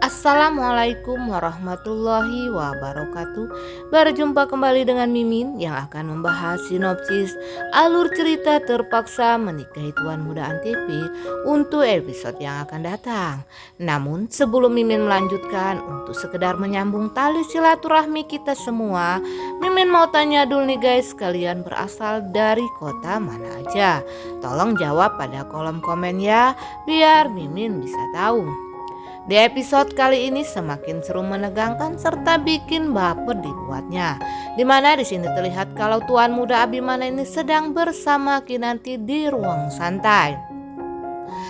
Assalamualaikum warahmatullahi wabarakatuh. Berjumpa kembali dengan Mimin yang akan membahas sinopsis alur cerita Terpaksa Menikahi Tuan Muda Antv untuk episode yang akan datang. Namun sebelum Mimin melanjutkan, untuk sekedar menyambung tali silaturahmi kita semua, Mimin mau tanya dulu nih guys, kalian berasal dari kota mana aja? Tolong jawab pada kolom komen ya, biar Mimin bisa tahu. Di episode kali ini semakin seru, menegangkan serta bikin baper dibuatnya. Dimana di sini terlihat kalau Tuan Muda Abimana ini sedang bersama Kinanti di ruang santai.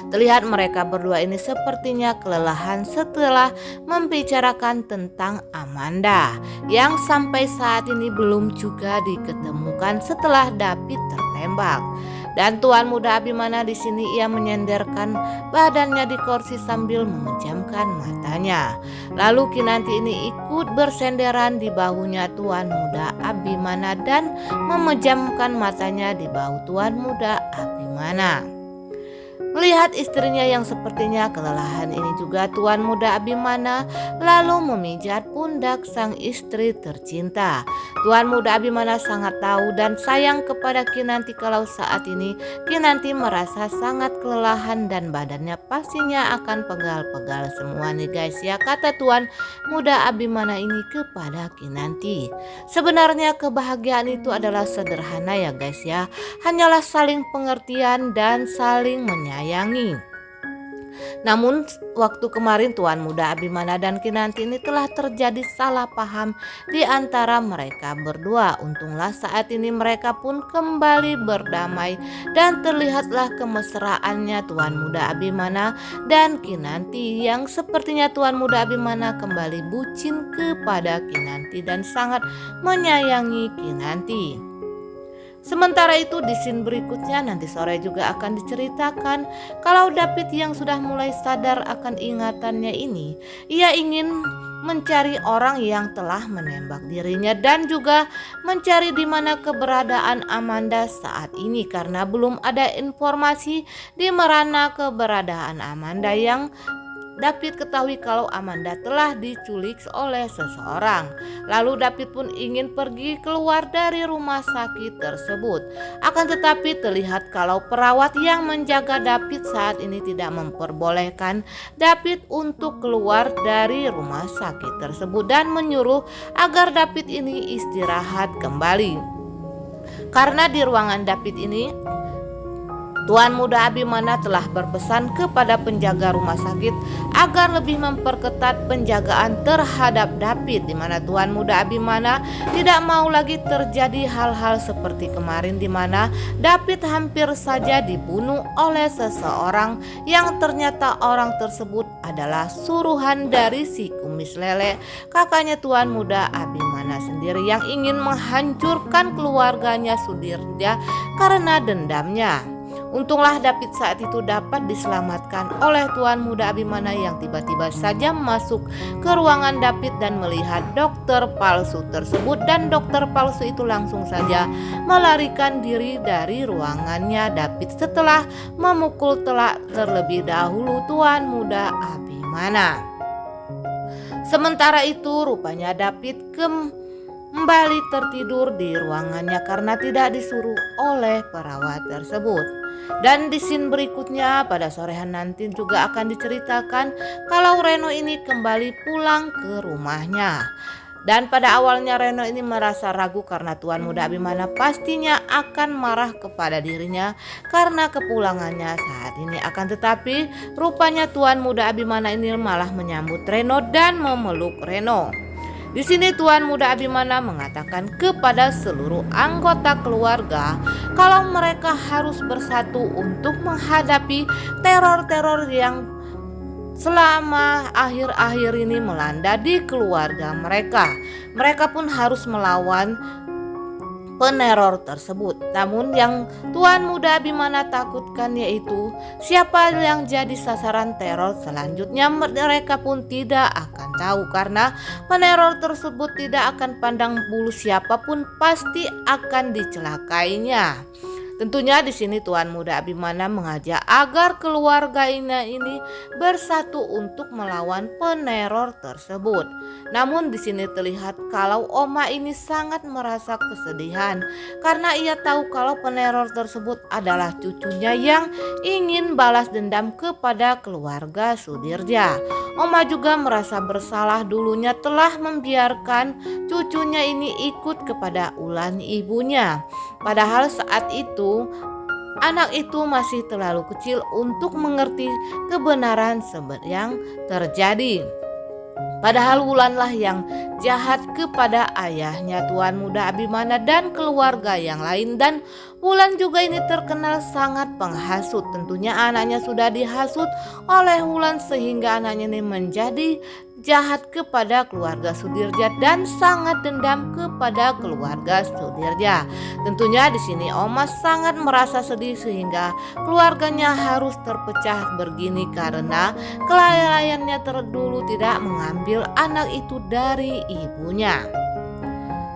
Terlihat mereka berdua ini sepertinya kelelahan setelah membicarakan tentang Amanda yang sampai saat ini belum juga diketemukan setelah David tertembak. Dan Tuan Muda Abimana di sini ia menyenderkan badannya di kursi sambil memejamkan matanya. Lalu Kinanti ini ikut bersenderan di bahunya Tuan Muda Abimana dan memejamkan matanya di bahu Tuan Muda Abimana. Melihat istrinya yang sepertinya kelelahan ini juga, Tuan Muda Abimana lalu memijat pundak sang istri tercinta. Tuan Muda Abimana sangat tahu dan sayang kepada Kinanti kalau saat ini Kinanti merasa sangat kelelahan dan badannya pastinya akan pegal-pegal semua nih guys ya, kata Tuan Muda Abimana ini kepada Kinanti. Sebenarnya kebahagiaan itu adalah sederhana ya guys ya, hanyalah saling pengertian dan saling menyayangi. Namun waktu kemarin Tuan Muda Abimana dan Kinanti ini telah terjadi salah paham di antara mereka berdua. Untunglah saat ini mereka pun kembali berdamai dan terlihatlah kemesraannya Tuan Muda Abimana dan Kinanti, yang sepertinya Tuan Muda Abimana kembali bucin kepada Kinanti dan sangat menyayangi Kinanti. Sementara itu di scene berikutnya nanti sore juga akan diceritakan kalau David yang sudah mulai sadar akan ingatannya ini, ia ingin mencari orang yang telah menembak dirinya dan juga mencari di mana keberadaan Amanda saat ini, karena belum ada informasi di mana keberadaan Amanda. Yang David ketahui kalau Amanda telah diculik oleh seseorang. Lalu David pun ingin pergi keluar dari rumah sakit tersebut. Akan tetapi terlihat kalau perawat yang menjaga David saat ini tidak memperbolehkan David untuk keluar dari rumah sakit tersebut dan menyuruh agar David ini istirahat kembali. Karena di ruangan David ini Tuan Muda Abimana telah berpesan kepada penjaga rumah sakit agar lebih memperketat penjagaan terhadap David, di mana Tuan Muda Abimana tidak mau lagi terjadi hal-hal seperti kemarin di mana David hampir saja dibunuh oleh seseorang yang ternyata orang tersebut adalah suruhan dari si kumis lele, kakaknya Tuan Muda Abimana sendiri yang ingin menghancurkan keluarganya Sudirja karena dendamnya. Untunglah David saat itu dapat diselamatkan oleh Tuan Muda Abimana yang tiba-tiba saja masuk ke ruangan David dan melihat dokter palsu tersebut, dan dokter palsu itu langsung saja melarikan diri dari ruangannya David setelah memukul telak terlebih dahulu Tuan Muda Abimana. Sementara itu rupanya David kembali tertidur di ruangannya karena tidak disuruh oleh perawat tersebut. Dan di scene berikutnya pada sorehan nanti juga akan diceritakan kalau Reno ini kembali pulang ke rumahnya. Dan pada awalnya Reno ini merasa ragu karena Tuan Muda Abimana pastinya akan marah kepada dirinya karena kepulangannya saat ini. Akan tetapi rupanya Tuan Muda Abimana ini malah menyambut Reno dan memeluk Reno. Di sini Tuan Muda Abimana mengatakan kepada seluruh anggota keluarga kalau mereka harus bersatu untuk menghadapi teror-teror yang selama akhir-akhir ini melanda di keluarga mereka. Mereka pun harus melawan peneror tersebut. Namun yang Tuan Muda Abimana takutkan yaitu siapa yang jadi sasaran teror selanjutnya mereka pun tidak akan tahu, karena peneror tersebut tidak akan pandang bulu, siapapun pasti akan dicelakainya. Tentunya di sini Tuan Muda Abimana mengajak agar keluarga ini bersatu untuk melawan peneror tersebut. Namun di sini terlihat kalau Oma ini sangat merasa kesedihan karena ia tahu kalau peneror tersebut adalah cucunya yang ingin balas dendam kepada keluarga Sudirja. Oma juga merasa bersalah dulunya telah membiarkan cucunya ini ikut kepada ulah ibunya. Padahal saat itu anak itu masih terlalu kecil untuk mengerti kebenaran yang terjadi. Padahal Wulanlah yang jahat kepada ayahnya Tuan Muda Abimana dan keluarga yang lain, dan Wulan juga ini terkenal sangat penghasut. Tentunya anaknya sudah dihasut oleh Wulan sehingga anaknya ini menjadi jahat kepada keluarga Sudirja dan sangat dendam kepada keluarga Sudirja. Tentunya di sini Oma sangat merasa sedih sehingga keluarganya harus terpecah begini karena kelalaiannya terdulu tidak mengambil anak itu dari ibunya.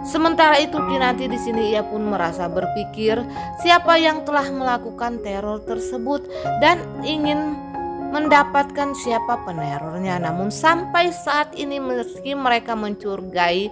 Sementara itu Kinanti di sini ia pun merasa berpikir siapa yang telah melakukan teror tersebut dan ingin mendapatkan siapa penerornya. Namun sampai saat ini meski mereka mencurigai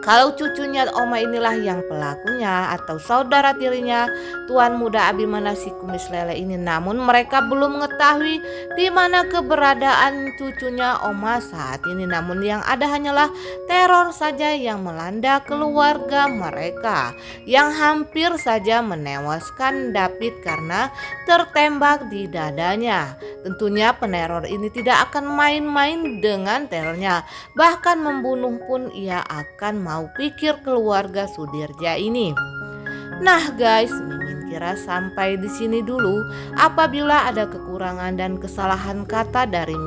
kalau cucunya Oma inilah yang pelakunya atau saudara tirinya Tuan Muda Abimana si kumis lele ini, namun mereka belum mengetahui di mana keberadaan cucunya Oma saat ini. Namun yang ada hanyalah teror saja yang melanda keluarga mereka, yang hampir saja menewaskan David karena tertembak di dadanya. Tentunya peneror ini tidak akan main-main dengan terornya, bahkan membunuh pun ia akan mau pikir keluarga Sudirja ini. Nah guys, Mimin kira sampai di sini dulu. Apabila ada kekurangan dan kesalahan kata dari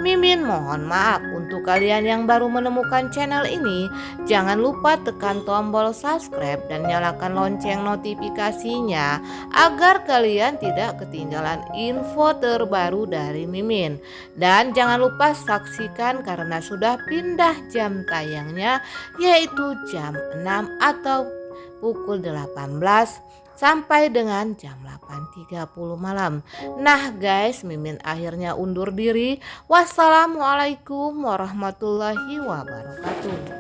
Mimin mohon maaf. Untuk kalian yang baru menemukan channel ini, jangan lupa tekan tombol subscribe dan nyalakan lonceng notifikasinya agar kalian tidak ketinggalan info terbaru dari Mimin. Dan jangan lupa saksikan karena sudah pindah jam tayangnya, yaitu jam 6 atau pukul 18 sampai dengan jam 8.30 malam. Nah guys, Mimin akhirnya undur diri. Wassalamualaikum warahmatullahi wabarakatuh.